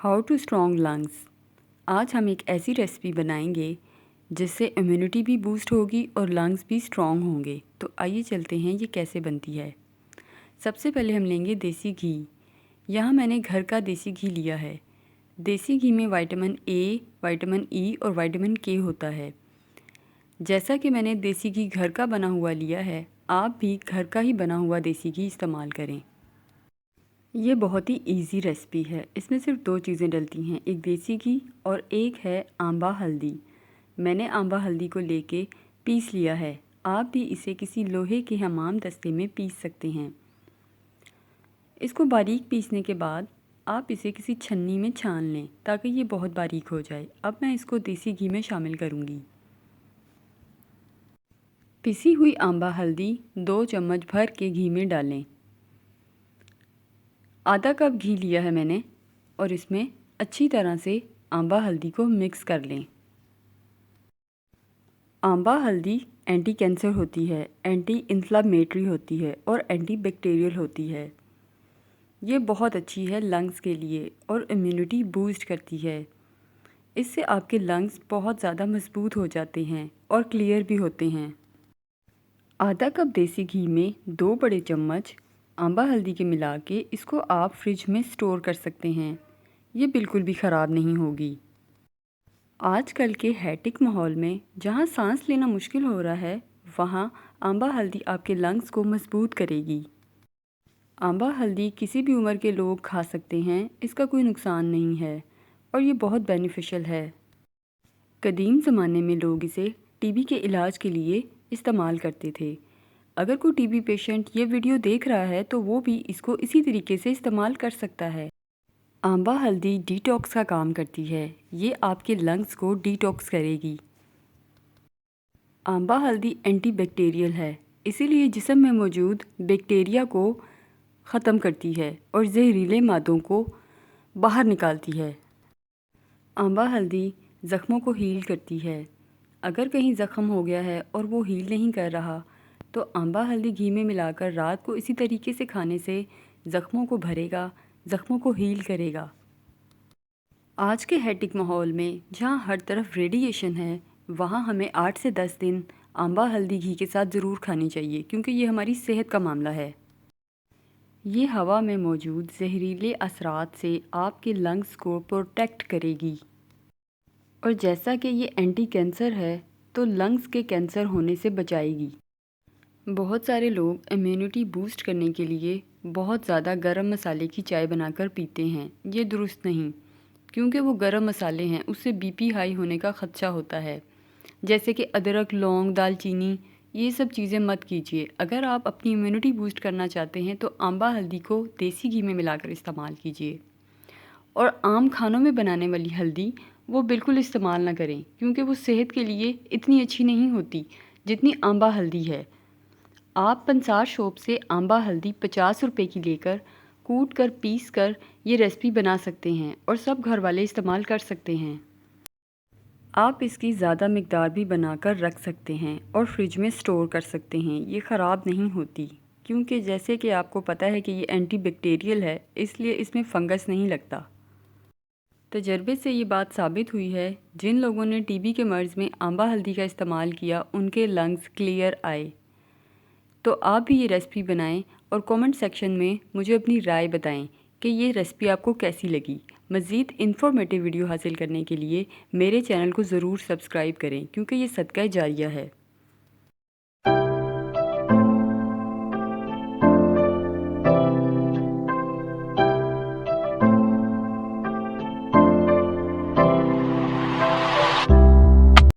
How to strong lungs. आज हम एक ऐसी रेसिपी बनाएंगे जिससे इम्यूनिटी भी बूस्ट होगी और लंग्स भी स्ट्रॉन्ग होंगे। तो आइए चलते हैं ये कैसे बनती है। सबसे पहले हम लेंगे देसी घी। यहाँ मैंने घर का देसी घी लिया है। देसी घी में विटामिन ए, विटामिन ई और विटामिन के होता है। जैसा कि मैंने देसी घी घर का बना हुआ लिया है, आप भी घर का ही बना हुआ देसी घी इस्तेमाल करें। ये बहुत ही इजी रेसिपी है। इसमें सिर्फ 2 चीज़ें डलती हैं, एक देसी घी और एक है आंबा हल्दी। मैंने आंबा हल्दी को लेके पीस लिया है। आप भी इसे किसी लोहे के हमाम दस्ते में पीस सकते हैं। इसको बारीक पीसने के बाद आप इसे किसी छन्नी में छान लें ताकि ये बहुत बारीक हो जाए। अब मैं इसको देसी घी में शामिल करूँगी। पिसी हुई आंबा हल्दी 2 चम्मच भर के घी में डालें। आधा कप घी लिया है मैंने और इसमें अच्छी तरह से आंबा हल्दी को मिक्स कर लें। आंबा हल्दी एंटी कैंसर होती है, एंटी इन्फ्लामेटरी होती है और एंटी बैक्टीरियल होती है। ये बहुत अच्छी है लंग्स के लिए और इम्यूनिटी बूस्ट करती है। इससे आपके लंग्स बहुत ज़्यादा मजबूत हो जाते हैं और क्लियर भी होते हैं। आधा कप देसी घी में 2 बड़े चम्मच आंबा हल्दी के मिला के इसको आप फ्रिज में स्टोर कर सकते हैं। ये बिल्कुल भी ख़राब नहीं होगी। आजकल के हैटिक माहौल में जहाँ सांस लेना मुश्किल हो रहा है, वहाँ आंबा हल्दी आपके लंग्स को मजबूत करेगी। आंबा हल्दी किसी भी उम्र के लोग खा सकते हैं, इसका कोई नुकसान नहीं है और ये बहुत बेनिफिशियल है। कदीम ज़माने में लोग इसे टीबी के इलाज के लिए इस्तेमाल करते थे। अगर कोई टीबी पेशेंट ये वीडियो देख रहा है तो वो भी इसको इसी तरीके से इस्तेमाल कर सकता है। आंबा हल्दी डिटॉक्स का काम करती है। ये आपके लंग्स को डिटॉक्स करेगी। आंबा हल्दी एंटी बैक्टीरियल है, इसीलिए जिस्म में मौजूद बैक्टीरिया को ख़त्म करती है और जहरीले मादों को बाहर निकालती है। आंबा हल्दी ज़ख्मों को हील करती है। अगर कहीं ज़ख्म हो गया है और वो हील नहीं कर रहा तो आंबा हल्दी घी में मिलाकर रात को इसी तरीके से खाने से ज़ख्मों को भरेगा, ज़ख्मों को हील करेगा। आज के हैटिक माहौल में जहाँ हर तरफ रेडिएशन है, वहाँ हमें 8 से 10 दिन आंबा हल्दी घी के साथ ज़रूर खानी चाहिए क्योंकि ये हमारी सेहत का मामला है। ये हवा में मौजूद जहरीले असरात से आपके लंग्स को प्रोटेक्ट करेगी और जैसा कि ये एंटी कैंसर है तो लंग्स के कैंसर होने से बचाएगी। बहुत सारे लोग इम्यूनिटी बूस्ट करने के लिए बहुत ज़्यादा गरम मसाले की चाय बनाकर पीते हैं। ये दुरुस्त नहीं, क्योंकि वो गरम मसाले हैं, उससे बीपी हाई होने का ख़दशा होता है। जैसे कि अदरक, लौंग, दालचीनी, ये सब चीज़ें मत कीजिए। अगर आप अपनी इम्यूनिटी बूस्ट करना चाहते हैं तो आंबा हल्दी को देसी घी में मिलाकर इस्तेमाल कीजिए। और आम खानों में बनाने वाली हल्दी वो बिल्कुल इस्तेमाल ना करें क्योंकि वो सेहत के लिए इतनी अच्छी नहीं होती जितनी आंबा हल्दी है। आप पंसार शॉप से आंबा हल्दी 50 रुपये की लेकर कूट कर पीस कर ये रेसिपी बना सकते हैं और सब घर वाले इस्तेमाल कर सकते हैं। आप इसकी ज़्यादा मिकदार भी बनाकर रख सकते हैं और फ्रिज में स्टोर कर सकते हैं। ये ख़राब नहीं होती क्योंकि जैसे कि आपको पता है कि ये एंटी बैक्टीरियल है, इसलिए इसमें फंगस नहीं लगता। तजर्बे से ये बात साबित हुई है, जिन लोगों ने टीबी के मर्ज़ में आंबा हल्दी का इस्तेमाल किया उनके लंग्स क्लियर आए। तो आप भी ये रेसिपी बनाएं और कमेंट सेक्शन में मुझे अपनी राय बताएं कि ये रेसिपी आपको कैसी लगी। मज़ीद इन्फॉर्मेटिव वीडियो हासिल करने के लिए मेरे चैनल को ज़रूर सब्सक्राइब करें क्योंकि ये सदका जारिया है।